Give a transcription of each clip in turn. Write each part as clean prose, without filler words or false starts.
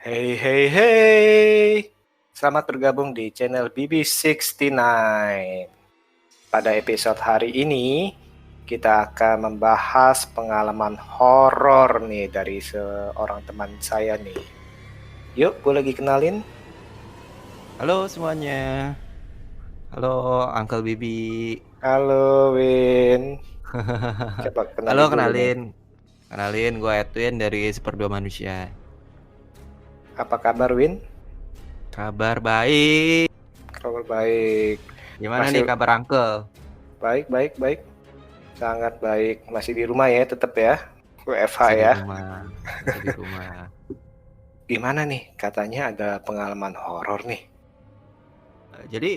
Hey hey hey. Selamat bergabung di channel BB69. Pada episode hari ini kita akan membahas pengalaman horor nih dari seorang teman saya nih. Yuk, gue lagi kenalin. Halo semuanya. Halo Uncle Bibi. Halo Win. Coba Halo, kenalin dulu nih. kenalin gue Edwin dari Seperdua Manusia. Apa kabar Win? Kabar baik. Kabar baik. Gimana nih Masih kabar Uncle? baik. Sangat baik. Masih di rumah ya tetap ya. WFH Masih di ya. rumah. Masih di rumah. Gimana nih? Katanya ada pengalaman horor nih. Jadi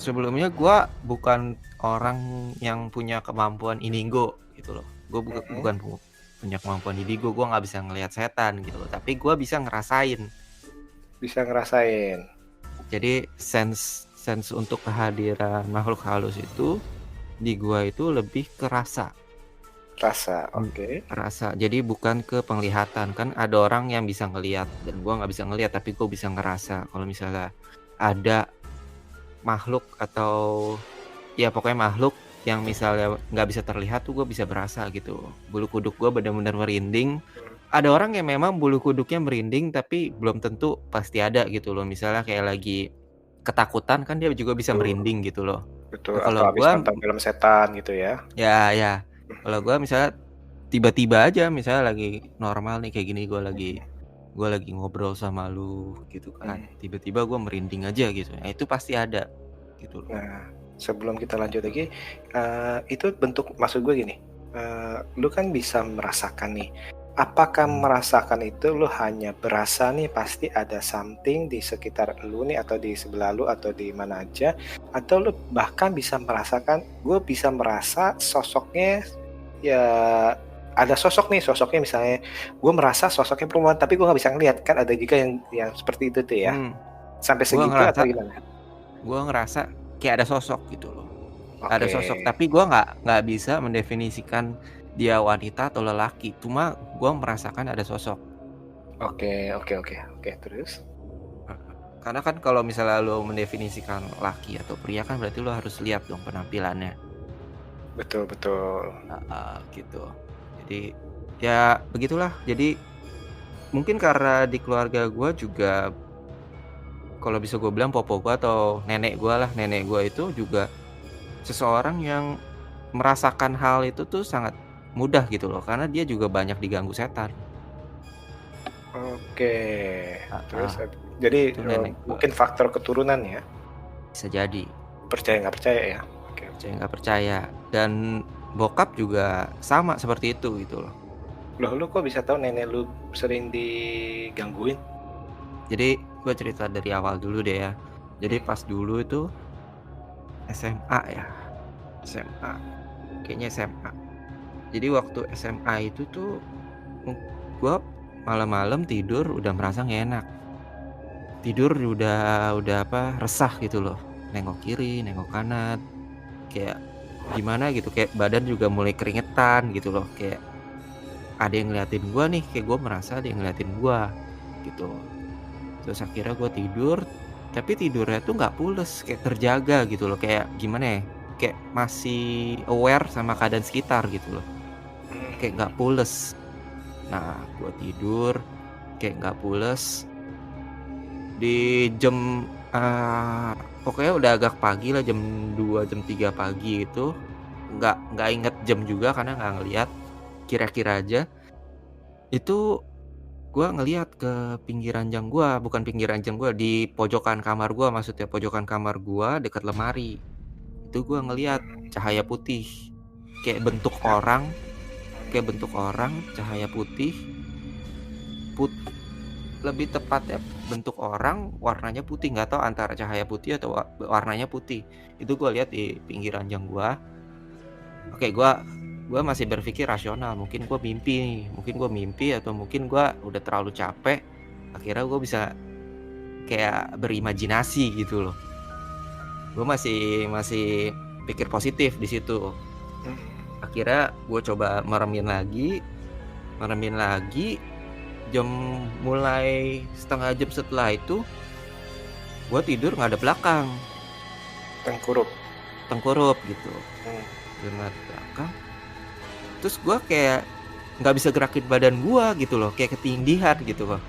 sebelumnya gue bukan orang yang punya kemampuan indigo gitu loh. Gue Mm-mm. bukan punya kemampuan indigo. Gue nggak bisa ngelihat setan gitu loh. Tapi gue bisa ngerasain. Bisa ngerasain. Jadi sense untuk kehadiran makhluk halus itu di gua itu lebih kerasa. Rasa, oke. Kerasa. Jadi bukan ke penglihatan. Kan ada orang yang bisa ngelihat dan gua nggak bisa ngelihat, tapi gua bisa ngerasa kalau misalnya ada makhluk atau ya pokoknya makhluk yang misalnya nggak bisa terlihat tuh gua bisa berasa gitu. Bulu kuduk gua benar-benar merinding. Ada orang yang memang bulu kuduknya merinding tapi belum tentu pasti ada gitu loh. Misalnya kayak lagi ketakutan kan dia juga bisa Betul, merinding gitu loh. betul. Nah, Atau kalau habis gua nonton film setan gitu ya. ya kalau gua misalnya tiba-tiba aja misalnya lagi normal nih kayak gini gue lagi ngobrol sama lu gitu kan, Hmm. tiba-tiba gue merinding aja gitu. Nah, itu pasti ada gitu loh. Nah, sebelum kita lanjut lagi, itu bentuk maksud gue gini, lu kan bisa merasakan nih. Apakah Hmm. merasakan itu lu hanya berasa nih pasti ada something di sekitar lu nih atau di sebelah lu atau di mana aja, atau lu bahkan bisa merasakan, gue bisa merasa sosoknya ya ada sosoknya misalnya gue merasa sosoknya perempuan tapi gue nggak bisa ngeliat kan ada juga yang seperti itu tuh ya hmm. sampai gue segitu ngerasa atau gimana? gue ngerasa kayak ada sosok gitu loh, ada Oke, sosok tapi gue nggak bisa mendefinisikan dia wanita atau lelaki, cuma gue merasakan ada sosok. oke, terus Karena kan kalau misalnya lo mendefinisikan laki atau pria kan berarti lo harus lihat dong penampilannya. betul. Gitu. Jadi ya begitulah. Jadi mungkin karena di keluarga gue juga kalau bisa gue bilang popo gue atau nenek gue itu juga seseorang yang merasakan hal itu tuh sangat mudah gitu loh, karena dia juga banyak diganggu setan. Oke, Ah, terus ah, jadi itu nenek gue. mungkin faktor keturunan ya, Bisa jadi, percaya nggak percaya ya. Oke, percaya nggak percaya. Dan bokap juga sama seperti itu gitu loh. loh lu kok bisa tahu nenek lu sering digangguin? Jadi gue cerita dari awal dulu deh ya. Jadi Hmm. pas dulu itu SMA ya, SMA, kayaknya SMA. Jadi waktu SMA itu tuh gue malam-malam tidur udah merasa nggak enak. Tidur udah apa resah gitu loh. Nengok kiri, nengok kanan, kayak gimana gitu, kayak badan juga mulai keringetan gitu loh. Kayak ada yang ngeliatin gue nih, kayak gue merasa ada yang ngeliatin gue gitu. Terus akhirnya gue tidur, tapi tidurnya tuh nggak pules, kayak terjaga gitu loh. Kayak gimana ya? Kayak masih aware sama keadaan sekitar gitu loh. Kayak nggak pules. Nah, gue tidur kayak nggak pules di jam pokoknya udah agak pagi lah, jam 2 jam 3 pagi itu. Nggak inget jam juga karena nggak ngeliat, kira-kira aja itu gue ngeliat ke pinggir ranjang gue, bukan pinggir ranjang gue, di pojokan kamar gue, maksudnya pojokan kamar gue dekat lemari. Itu gue ngeliat cahaya putih, kayak bentuk orang, cahaya putih, lebih tepatnya bentuk orang warnanya putih, nggak tahu antara cahaya putih atau warnanya putih. Itu gue lihat di pinggir ranjang gue. Oke, gue masih berpikir rasional, mungkin gue mimpi atau mungkin gue udah terlalu capek, akhirnya gue bisa kayak berimajinasi gitu loh. Gue masih pikir positif di situ. Akhirnya gue coba meremin lagi, jam mulai setengah jam setelah itu, gue tidur ngadep belakang, Tengkurup. tengkurup gitu, Hmm. tidur ngadep belakang. Terus gue kayak nggak bisa gerakin badan gue gitu loh, kayak ketindihan gitu loh.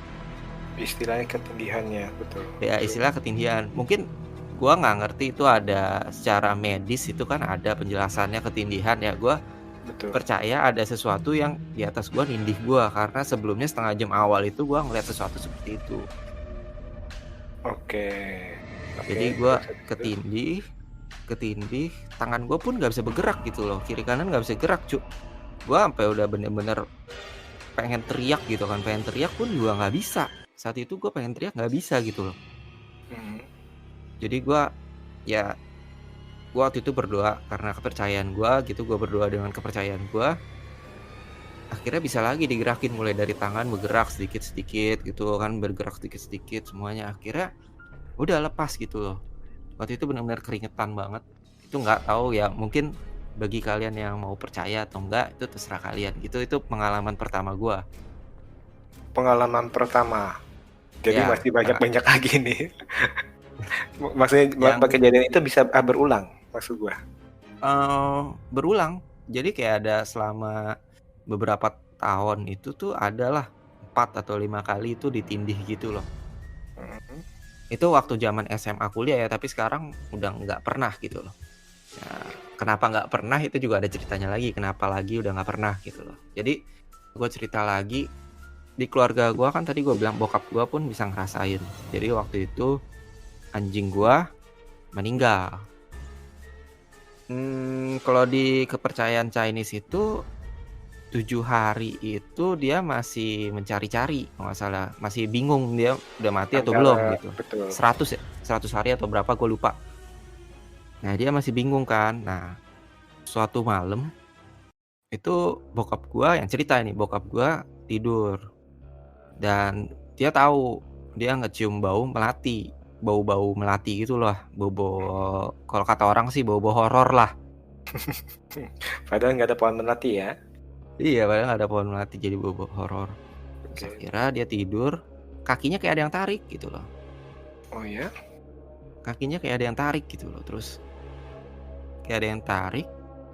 Istilahnya ketindihannya, betul. Ya istilah ketindihan. Mungkin gue nggak ngerti itu ada secara medis, itu kan ada penjelasannya ketindihan ya. Gue Betul. percaya ada sesuatu yang di atas gue nindih gue, karena sebelumnya setengah jam awal itu gue ngeliat sesuatu seperti itu. Oke. Jadi Oke, gue terus habis itu? ketindih, tangan gue pun nggak bisa bergerak gitu loh, kiri kanan nggak bisa gerak cuk. Gue sampai udah bener-bener pengen teriak gitu kan, pengen teriak pun juga nggak bisa. Saat itu gue pengen teriak nggak bisa gitu loh. Mhm. Jadi gue ya gue waktu itu berdoa karena kepercayaan gue gitu, gue berdoa dengan kepercayaan gue. Akhirnya bisa lagi digerakin, mulai dari tangan bergerak sedikit-sedikit gitu kan, bergerak sedikit-sedikit semuanya. Akhirnya udah lepas gitu loh. Waktu itu benar-benar keringetan banget. Itu nggak tahu ya, mungkin bagi kalian yang mau percaya atau enggak itu terserah kalian gitu. Itu pengalaman pertama gua. Pengalaman pertama. Jadi Ya, masih banyak-banyak lagi nih. Maksudnya yang kejadian itu bisa berulang maksud gua. berulang. Jadi kayak ada selama beberapa tahun itu tuh adalah 4 atau 5 kali itu ditindih gitu loh. Mhm. Itu waktu zaman SMA kuliah ya, tapi sekarang udah nggak pernah gitu loh. Ya, kenapa nggak pernah itu juga ada ceritanya lagi, kenapa lagi udah nggak pernah gitu loh. Jadi gue cerita lagi, di keluarga gue kan tadi gue bilang bokap gue pun bisa ngerasain. Jadi waktu itu anjing gue meninggal. Kalau di kepercayaan Chinese itu 7 hari itu dia masih mencari-cari, kalau nggak salah, masih bingung dia udah mati atau belum Antara gitu. betul. 100 ya, 100 hari atau berapa gue lupa. Nah dia masih bingung kan. Nah suatu malam itu bokap gua yang cerita ini, bokap gua tidur dan dia tahu, dia ngecium bau melati, bau-bau melati gitu loh, bau-bau kalau kata orang sih bau-bau horor lah. Padahal nggak ada pohon melati ya. Iya, padahal nggak ada pohon melati jadi bau-bau horor. Terus Oke. akhirnya dia tidur, kakinya kayak ada yang tarik gitu loh, Oh ya? kakinya kayak ada yang tarik gitu loh, terus kayak ada yang tarik,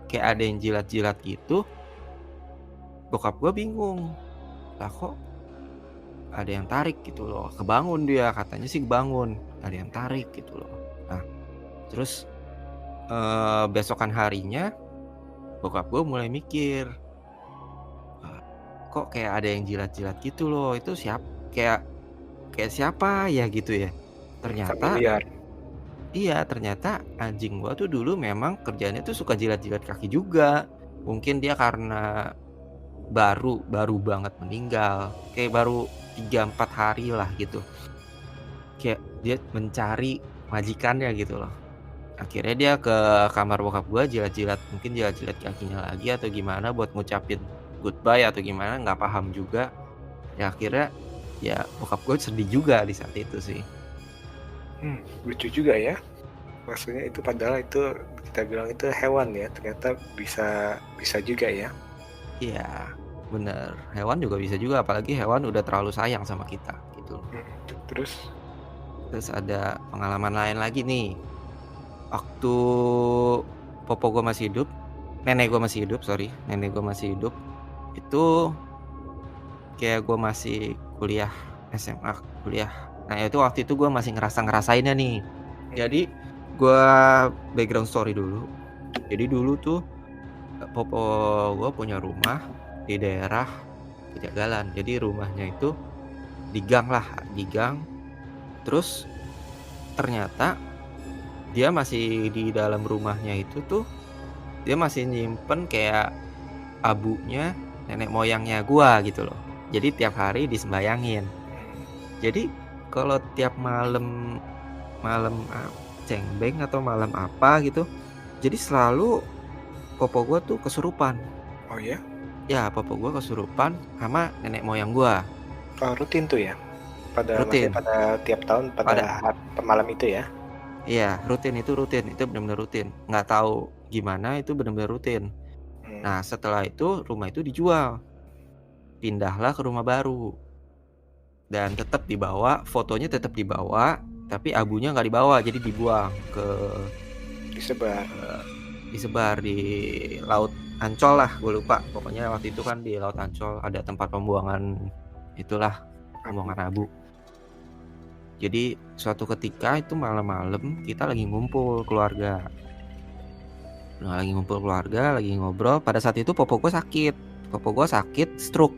kayak ada yang jilat-jilat gitu. Bokap gua bingung, lah kok ada yang tarik gitu loh, kebangun dia, katanya sih kebangun, ada yang tarik gitu loh. Nah, terus, besokan harinya bokap gue mulai mikir, eee, kok kayak ada yang jilat-jilat gitu loh, itu kayak kayak siapa ya gitu ya. Ternyata Familiar. iya, ternyata anjing gua tuh dulu memang kerjaannya tuh suka jilat-jilat kaki juga. Mungkin dia karena baru baru banget meninggal, kayak baru 3 4 hari lah gitu. Kayak dia mencari majikannya gitu loh. Akhirnya dia ke kamar bokap gua jilat-jilat, mungkin jilat-jilat kakinya lagi atau gimana buat ngucapin goodbye atau gimana, nggak paham juga. Ya akhirnya ya bokap gue sedih juga di saat itu sih. Lucu juga ya. Maksudnya itu padahal itu kita bilang itu hewan ya, ternyata bisa bisa juga ya. Iya, bener. Hewan juga bisa juga, apalagi hewan udah terlalu sayang sama kita gitu. Terus? Terus ada pengalaman lain lagi nih. Waktu popo gue masih hidup, nenek gue masih hidup, sorry, nenek gue masih hidup. Itu kayak gue masih kuliah SMA, kuliah. Nah itu waktu itu gue masih ngerasainnya nih. Jadi gue background story dulu. Jadi dulu tuh popo gue punya rumah di daerah Pejagalan. Jadi rumahnya itu di gang lah, di gang. Terus ternyata dia masih di dalam rumahnya itu tuh, dia masih nyimpen kayak abunya nenek moyangnya gua gitu loh. Jadi tiap hari disembayangin. Jadi kalau tiap malam malam cengbeng atau malam apa gitu, jadi selalu popo gua tuh kesurupan. Oh ya? Ya, popo gua kesurupan sama nenek moyang gua. Rutin tuh ya? Maksudnya Rutin. pada tiap tahun Pada pada malam itu ya? Iya, rutin, itu benar-benar rutin. Nggak tahu gimana itu benar-benar rutin. Mmm. Nah, setelah itu rumah itu dijual. Pindahlah ke rumah baru. dan tetap dibawa, fotonya tetap dibawa, tapi abunya nggak dibawa, jadi dibuang ke Disebar. disebar di laut Ancol lah, gue lupa. Pokoknya waktu itu kan di laut Ancol ada tempat pembuangan itulah, pembuangan abu. Jadi suatu ketika itu malam-malam kita lagi ngumpul keluarga. Nah, lagi ngumpul keluarga, lagi ngobrol. Pada saat itu popo gue sakit. Popo gue sakit stroke.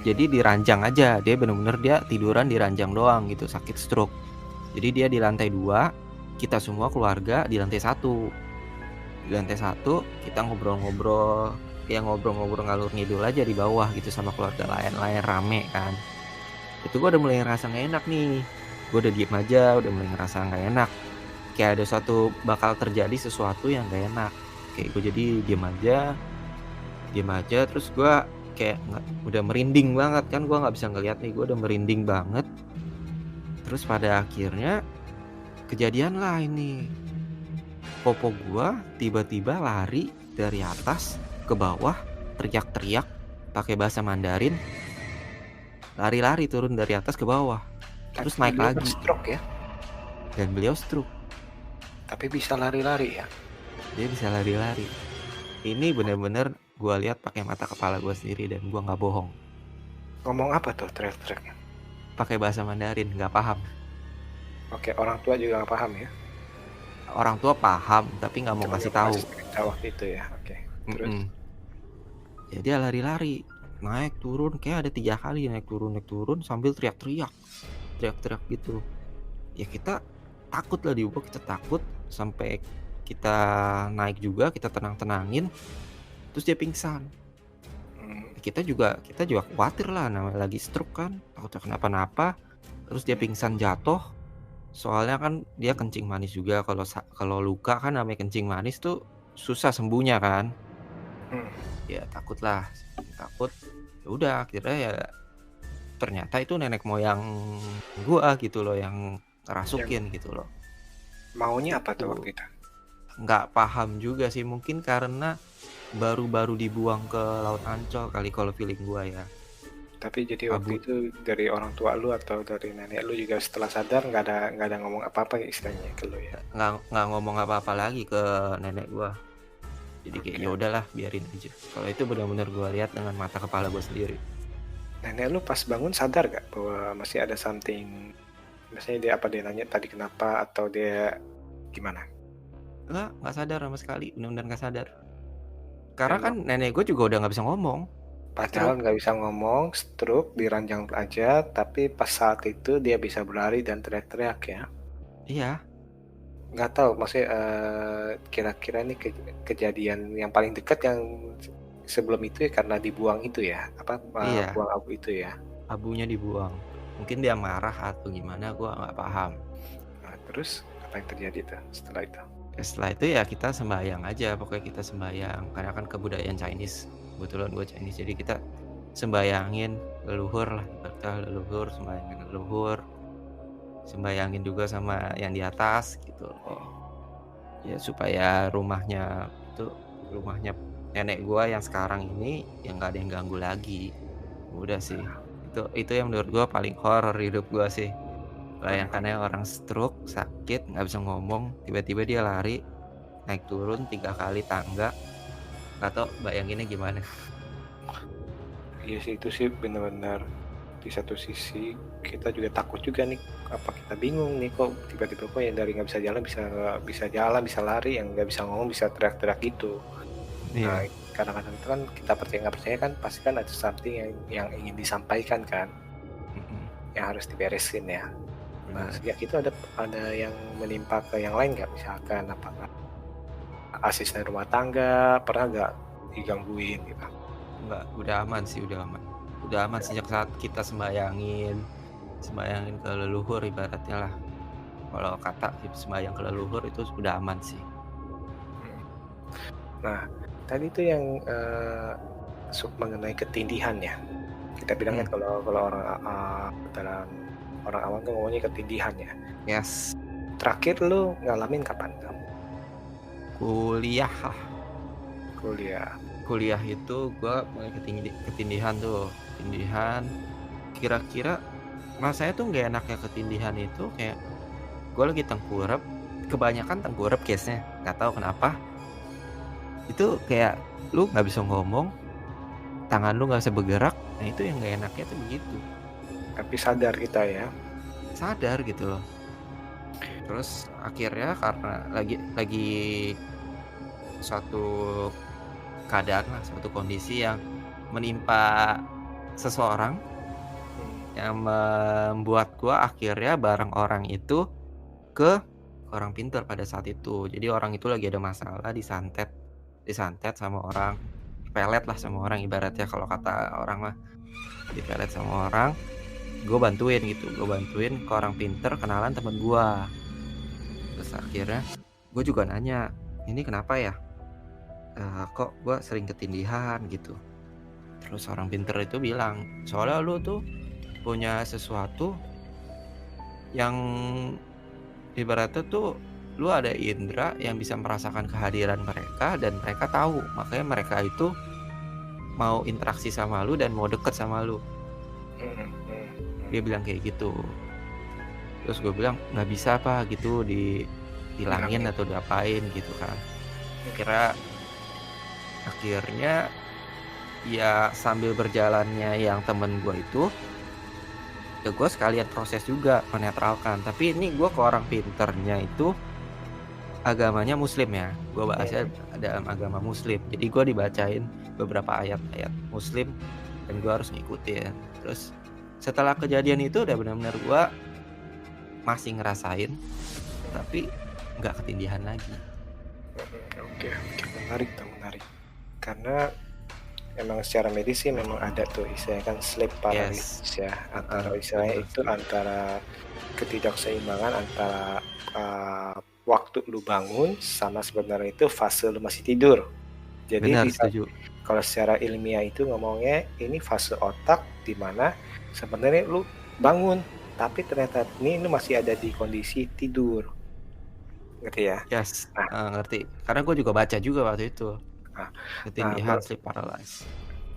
Jadi di ranjang aja. Dia bener-bener dia tiduran di ranjang doang gitu, sakit stroke. Jadi dia di lantai 2, kita semua keluarga di lantai 1. Di lantai 1 kita ngobrol-ngobrol, ya ngobrol-ngobrol ngalur ngidul aja di bawah gitu sama keluarga lain-lain, rame kan. Itu gue udah mulai ngerasa gak enak nih. Gue udah diem aja, udah mulai ngerasa gak enak. Kayak ada suatu bakal terjadi sesuatu yang gak enak. Kayak gue jadi diem aja. Terus gue kayak udah merinding banget kan. Gue gak bisa ngeliat nih, gue udah merinding banget. Terus pada akhirnya kejadian lah ini. Popo gue tiba-tiba lari dari atas ke bawah, teriak-teriak pakai bahasa Mandarin. Lari-lari turun dari atas ke bawah, terus naik lagi. Stroke ya? Dan beliau stroke. Tapi bisa lari-lari ya? Dia bisa lari-lari. Ini bener-bener gue lihat pakai mata kepala gue sendiri dan gue nggak bohong. Ngomong apa tuh teriak-teriaknya? Pakai bahasa Mandarin, nggak paham. Oke, orang tua juga nggak paham ya? Orang tua paham, tapi nggak mau ngasih tahu. Waktu itu ya, oke. Terus? Ya dia lari-lari, naik turun, kayak ada 3 kali naik turun sambil teriak-teriak gitu. Ya kita takut lah, di bawah kita takut sampai kita naik juga, kita tenang-tenangin, terus dia pingsan. Kita juga khawatir lah, namanya lagi stroke kan, takutnya kenapa-napa. Terus dia pingsan jatuh. Soalnya kan dia kencing manis juga. Kalau luka kan namanya kencing manis tuh susah sembuhnya kan. Ya takut. Ya udah, akhirnya ya ternyata itu nenek moyang gua gitu loh yang ngerasukin gitu loh. Maunya apa tuh waktu itu? Nggak paham juga sih, mungkin karena baru-baru dibuang ke laut Ancol kali kalau feeling gua ya. Tapi jadi waktu itu dari orang tua lu atau dari nenek lu juga setelah sadar nggak ada ngomong apa-apa istilahnya ke lu ya? Nggak ngomong apa-apa lagi ke nenek gua. Jadi kayak ya udahlah, biarin aja. Kalau itu benar-benar gua lihat dengan mata kepala gua sendiri. Nenek lu pas bangun sadar gak bahwa masih ada something? Misalnya dia nanya tadi kenapa atau dia gimana? Nggak sadar sama sekali, benar-benar nggak sadar. Karena kan nenek gue juga udah nggak bisa ngomong. Padahal nggak bisa ngomong, stroke, diranjang aja, tapi pas saat itu dia bisa berlari dan teriak-teriak ya? Iya. Nggak tahu, maksudnya kira-kira nih kejadian yang paling dekat yang sebelum itu ya karena dibuang itu ya? Iya. Buang abu itu ya? Abunya dibuang. Mungkin dia marah atau gimana, gue nggak paham. Nah, terus apa yang terjadi tuh setelah itu? Setelah itu ya kita sembahyang aja, pokoknya kita sembahyang. Karena kan kebudayaan Chinese, kebetulan gue Chinese, jadi kita sembayangin leluhur lah, leluhur, sembayangin leluhur, sembayangin juga sama yang di atas gitu. Ya supaya rumahnya nenek gue yang sekarang ini yang nggak ada yang ganggu lagi. Udah sih, itu yang menurut gue paling horor hidup gue sih. Bayangkannya orang stroke, sakit, nggak bisa ngomong, tiba-tiba dia lari, naik turun 3 kali tangga. Nggak tau bayanginnya gimana. Iya sih, itu sih benar-benar di satu sisi kita juga takut juga nih, apa kita bingung nih kok tiba-tiba kok yang dari nggak bisa jalan bisa jalan, bisa lari, yang nggak bisa ngomong bisa teriak-teriak gitu. Nah, kadang-kadang itu kan kita percaya nggak percaya kan pasti kan ada something yang ingin disampaikan kan, yang harus diberesin ya. Nah, sejak itu ada yang menimpa ke yang lain nggak, misalkan apakah asisten rumah tangga pernah nggak digangguin gitu? Enggak, udah aman sih, udah aman sejak saat kita sembayangin ke leluhur ibaratnya lah. Kalau kata sembayang ke leluhur itu sudah aman sih. Nah, tadi itu yang mengenai ketindihan ya. Kita bilang kan kalau orang dalam orang awam tuh ngomongnya ketindihan ya. Yes. Terakhir lu ngalamin kapan kamu? Kuliah lah. Kuliah. Kuliah itu gue mulai ketindihan tuh. kira-kira rasanya tuh nggak enaknya ketindihan itu kayak gue lagi tengkurap, kebanyakan tengkurap case-nya, nggak tahu kenapa. Itu kayak lu nggak bisa ngomong, tangan lu nggak bisa bergerak, nah itu yang nggak enaknya tuh begitu. Tapi sadar kita ya. Sadar gitu loh. Terus akhirnya karena lagi suatu keadaan lah, suatu kondisi yang menimpa seseorang yang membuat gua akhirnya bareng orang itu ke orang pintar pada saat itu. Jadi orang itu lagi ada masalah, disantet sama orang, dipelet lah sama orang ibaratnya kalau kata orang mah, dipelet sama orang. Gue bantuin ke orang pintar, kenalan temen gua. Terus akhirnya gue juga nanya, ini kenapa ya? Kok gue sering ketindihan gitu. Terus orang pinter itu bilang, soalnya lu tuh punya sesuatu yang ibaratnya tuh lu ada indera yang bisa merasakan kehadiran mereka dan mereka tahu, makanya mereka itu mau interaksi sama lu dan mau deket sama lu. Dia bilang kayak gitu. Terus gue bilang nggak bisa apa gitu dihilangin atau diapain gitu kan. Akhirnya ya sambil berjalannya yang temen gue itu, ya gue sekalian proses juga menetralkan. Tapi ini gue ke orang pinternya itu agamanya muslim ya, gue bahasnya dalam agama muslim, jadi gue dibacain beberapa ayat-ayat muslim dan gue harus ngikutin. Terus setelah kejadian itu udah benar-benar gue masih ngerasain tapi nggak ketindihan lagi. Oke, menarik karena memang secara medis sih memang ada tuh istilahnya kan sleep paralysis ya, antara istilahnya itu antara ketidakseimbangan antara waktu lu bangun sama sebenarnya itu fase lu masih tidur. Jadi benar, bisa, setuju. kalau secara ilmiah itu ngomongnya ini fase otak di mana sebenarnya lu bangun tapi ternyata ini lu masih ada di kondisi tidur. Ngerti ya? Yes, ngerti. Karena gue juga baca juga waktu itu. Ketindihan sleep paralysis.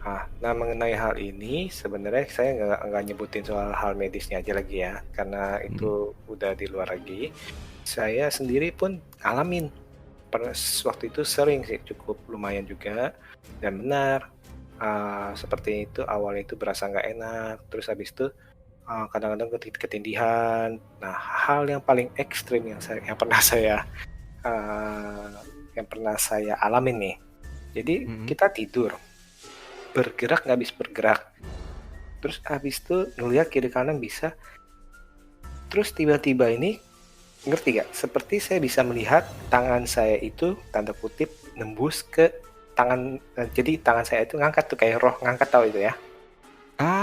Nah, mengenai hal ini sebenarnya saya nggak nyebutin soal hal medisnya aja lagi ya, karena itu udah di luar lagi. Saya sendiri pun alamin waktu itu sering sih, cukup lumayan juga, dan benar seperti itu. Awalnya itu berasa nggak enak, terus habis itu kadang-kadang ketindihan. Nah, hal yang paling ekstrim yang pernah saya alamin nih. Jadi kita tidur, bergerak nggak bisa bergerak, terus habis itu ngeliat kiri kanan bisa, terus tiba-tiba ini ngerti gak? Seperti saya bisa melihat tangan saya itu tanda kutip nembus ke tangan, jadi tangan saya itu ngangkat tuh kayak roh ngangkat, tahu itu ya?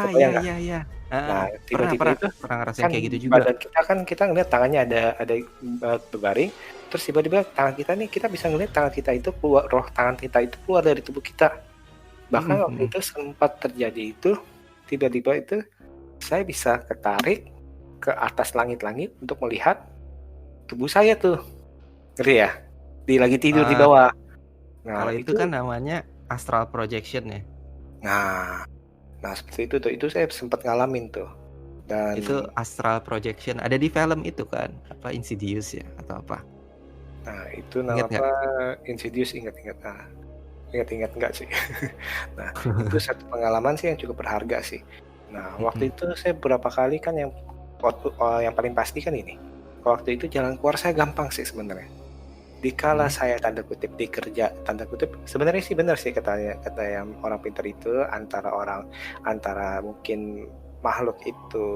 Iya. Nah, tiba-tiba itu pernah ngerasain kan kayak gitu juga. Badan kita ngeliat tangannya ada berbaring, terus tiba-tiba tangan kita nih, kita bisa ngeliat tangan kita itu keluar, roh tangan kita itu keluar dari tubuh kita. Bahkan waktu itu sempat terjadi itu, tiba-tiba itu saya bisa ketarik ke atas langit-langit untuk melihat tubuh saya tuh, ngerti ya? Lagi tidur di bawah. Nah, kalau itu kan namanya astral projection ya. Nah seperti itu tuh, itu saya sempat ngalamin tuh. Dan itu astral projection ada di film itu kan, apa Insidious ya atau apa? Nah itu nama apa? Insidious, ingat nggak sih? Nah itu satu pengalaman sih yang cukup berharga sih. Nah waktu itu saya beberapa kali kan yang paling pasti kan ini, waktu itu jalan keluar saya gampang sih sebenarnya. Dikala saya tanda kutip dikerja, tanda kutip sebenarnya sih benar sih kata yang orang pintar itu, antara mungkin makhluk itu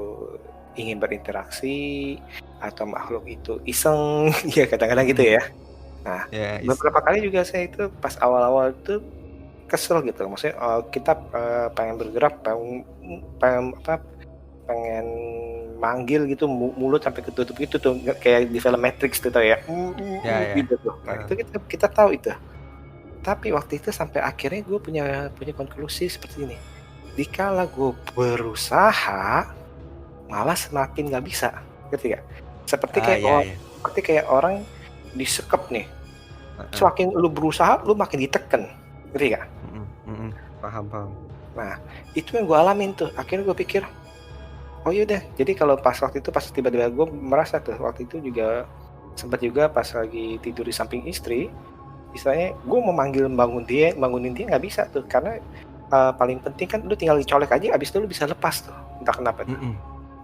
ingin berinteraksi atau makhluk itu iseng ya kadang-kadang gitu ya. Nah beberapa kali juga saya itu pas awal-awal itu kesel gitu, maksudnya kita pengen bergerak, pengen manggil gitu, mulut sampai ketutup gitu tuh, kayak di film Matrix tuh, tau ya? Gitu tuh. Nah itu kita tahu itu. Tapi waktu itu sampai akhirnya gue punya konklusi seperti ini. Dikala gue berusaha, malah semakin nggak bisa, ngerti gak? Seperti kayak orang disekep nih. Semakin lu berusaha, lu makin ditekan, ngerti gak? Paham. Nah itu yang gue alamin tuh. Akhirnya gue pikir, Oh iya deh, jadi kalau pas waktu itu pas tiba-tiba gue merasa tuh, waktu itu juga sempat juga pas lagi tidur di samping istri, istilahnya gue memanggil bangunin dia nggak bisa tuh, karena paling penting kan lu tinggal dicolek aja, abis itu lu bisa lepas tuh, entah kenapa tuh. Mhm.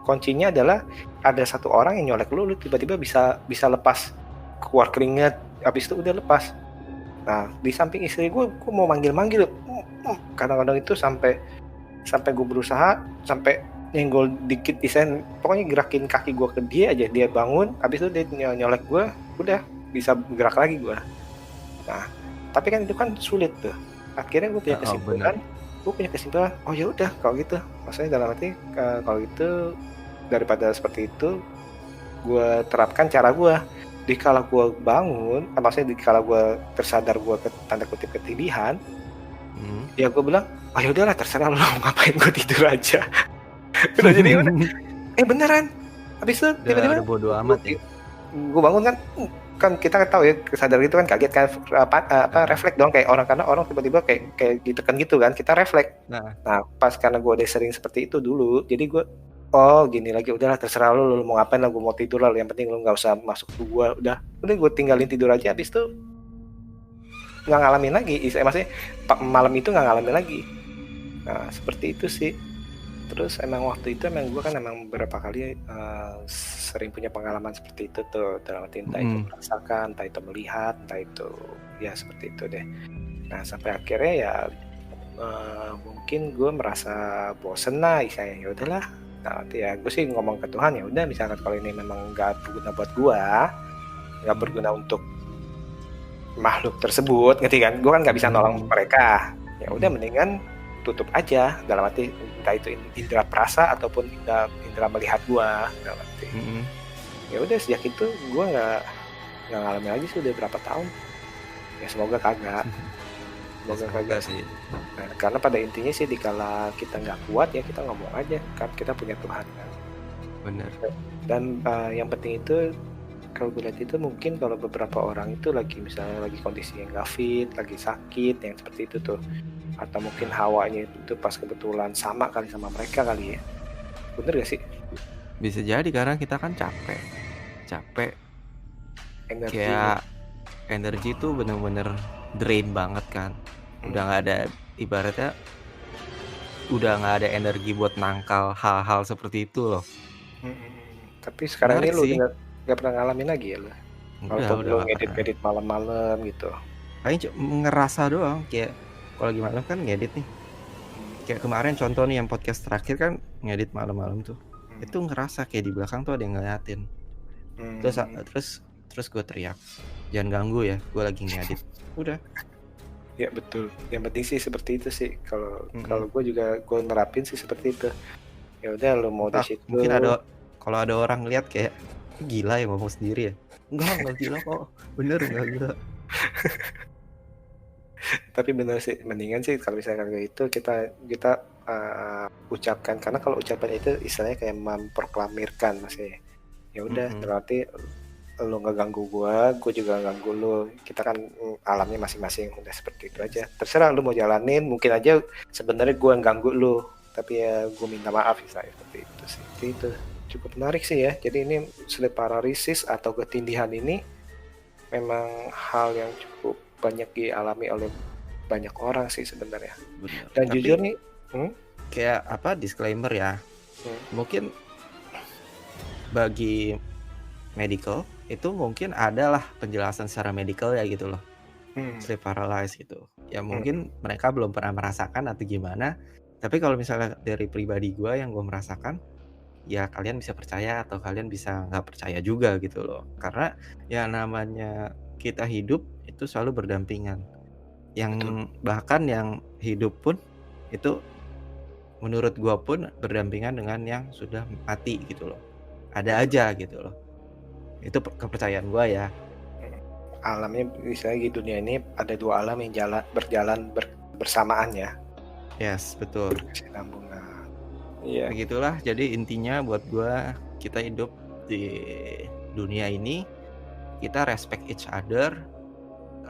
Kuncinya adalah ada satu orang yang nyolek lu tiba-tiba bisa bisa lepas, keluar keringat, abis itu udah lepas. Nah di samping istri gue mau manggil-manggil, kadang-kadang itu sampai sampai gue berusaha sampai nyenggol dikit desain, pokoknya gerakin kaki gue ke dia aja, dia bangun, habis itu dia nyolek gue, udah bisa gerak lagi gue. Nah tapi kan itu kan sulit tuh, akhirnya Heeh, bener. gue punya kesimpulan, oh ya udah kalau gitu, maksudnya dalam arti kalau gitu daripada seperti itu, gue terapkan cara gue. Dikala gue bangun, maksudnya dikala gue tersadar gue tanda kutip ketidihan, ya gue bilang, oh ya udahlah terserah lo mau ngapain, gue tidur aja. Udah jadi udah, beneran. Habis itu tiba-tiba Udah bodo amat ya? gue bangun kan, kan kita kan tahu ya, sadar gitu kan, kaget kan, Heeh. refleks dong kayak orang, karena orang tiba-tiba kayak kayak ditekan gitu kan, kita refleks. Nah, Nah pas karena gue udah sering seperti itu dulu, jadi gue, oh gini lagi, udahlah terserah lu mau ngapain lah, gue mau tidur lah, yang penting lu nggak usah masuk ke gue, udah gue tinggalin tidur aja. Habis itu nggak ngalamin lagi, maksudnya malam itu nggak ngalamin lagi. Nah seperti itu sih. Terus emang waktu itu emang gue kan emang beberapa kali sering punya pengalaman seperti itu tuh, dalam arti entah itu merasakan, entah itu melihat, entah itu ya seperti itu deh. Nah sampai akhirnya ya mungkin gue merasa bosen lah, saya ya udahlah. Nah nanti ya gue sih ngomong ke Tuhan, ya udah misalkan kalau ini memang nggak berguna buat gue, nggak berguna untuk makhluk tersebut, ngerti kan? Gue kan nggak bisa nolong mereka. Ya udah mendingan tutup aja, dalam arti entah itu indera perasa ataupun indera melihat gue, dalam arti. Ya udah sejak itu gue nggak ngalamin lagi sih, udah berapa tahun. Ya semoga kagak. Semoga kagak sih. Nah, karena pada intinya sih dikala kita nggak kuat ya kita ngomong aja, kan kita punya Tuhan kan. Bener. Dan yang penting itu, kalau gue lihat itu mungkin kalau beberapa orang itu lagi misalnya lagi kondisi yang nggak fit, lagi sakit, yang seperti itu tuh, atau mungkin hawanya itu pas kebetulan sama kali sama mereka kali ya, bener gak sih? Bisa jadi karena kita kan capek, Energinya. kayak energi tuh bener-bener drain banget kan. Udah nggak ada, ibaratnya udah nggak ada energi buat nangkal hal-hal seperti itu loh. Tapi sekarang ini Menarik lu sih. nggak pernah ngalamin lagi ya lu? Walaupun Udah lu nggak pernah. ngedit-ngedit malam-malam gitu. Paling ngerasa doang, kayak kalau lagi malam kan ngedit nih. Kayak kemarin contoh nih yang podcast terakhir kan ngedit malam-malam tuh. Itu ngerasa kayak di belakang tuh ada yang ngeliatin. Terus gue teriak, jangan ganggu ya, gue lagi ngedit. Udah. Ya betul. Yang penting sih seperti itu sih. Kalau gue juga gue nerapin sih seperti itu. Ya udah lu mau di Entah, situ. mungkin kalau ada orang lihat kayak gila ya ngomong sendiri ya. Enggak gila kok. Bener enggak gila. Tapi bener sih, mendingan sih kalau misalkan kayak itu kita ucapkan, karena kalau ucapan itu istilahnya kayak memproklamirkan masih. Ya udah berarti lu nggak ganggu gue juga nggak ganggu lu, kita kan alamnya masing-masing, udah seperti itu aja, terserah lu mau jalanin. Mungkin aja sebenarnya gue ganggu lu, tapi ya gue minta maaf misalnya, seperti itu sih. Itu cukup menarik sih ya. Jadi ini sleep paralysis atau ketindihan ini memang hal yang cukup banyak dialami oleh banyak orang sih sebenarnya. Bener. Dan Tapi jujur nih, kayak apa, disclaimer ya. Mungkin bagi medical itu mungkin adalah penjelasan secara medical ya gitu loh. Sleep paralysis gitu. Ya mungkin mereka belum pernah merasakan atau gimana. Tapi kalau misalnya dari pribadi gue yang gue merasakan, ya kalian bisa percaya atau kalian bisa nggak percaya juga gitu loh. Karena ya namanya kita hidup itu selalu berdampingan. Yang betul. bahkan yang hidup pun itu menurut gue pun berdampingan dengan yang sudah mati gitu loh. Ada aja gitu loh. Itu kepercayaan gue ya. Alamnya misalnya di dunia ini ada dua alam yang berjalan bersamaan ya. Yes, betul. Berkesinambungan. Iya. Begitulah, jadi intinya buat gue, kita hidup di dunia ini, kita respect each other,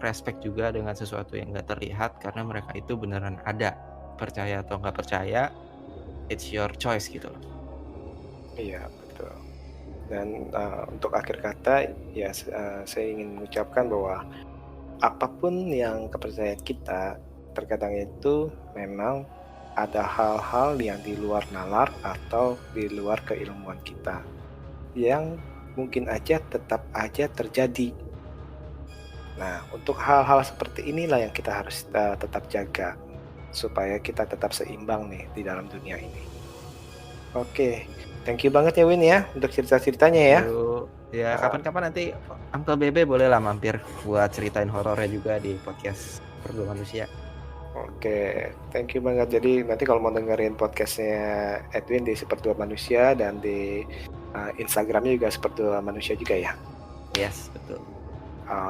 respect juga dengan sesuatu yang gak terlihat, karena mereka itu beneran ada. Percaya atau gak percaya, it's your choice gitu loh. Iya, betul. Dan untuk akhir kata, ya saya ingin mengucapkan bahwa apapun yang kepercayaan kita, terkadang itu memang ada hal-hal yang di luar nalar atau di luar keilmuan kita, yang mungkin aja tetap aja terjadi. Nah, untuk hal-hal seperti inilah yang kita harus tetap jaga, supaya kita tetap seimbang nih di dalam dunia ini. Oke, thank you banget ya Win ya untuk cerita-ceritanya ya. Yuk, ya Uh, kapan-kapan nanti Uncle Bebe boleh lah mampir buat ceritain horornya juga di podcast Berdua Manusia. Oke, thank you banget. Jadi nanti kalau mau dengerin podcastnya Edwin di Seperdua Manusia dan di Instagramnya juga Seperdua Manusia juga ya. Yes, betul.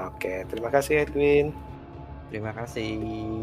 Oke, terima kasih Edwin. Terima kasih.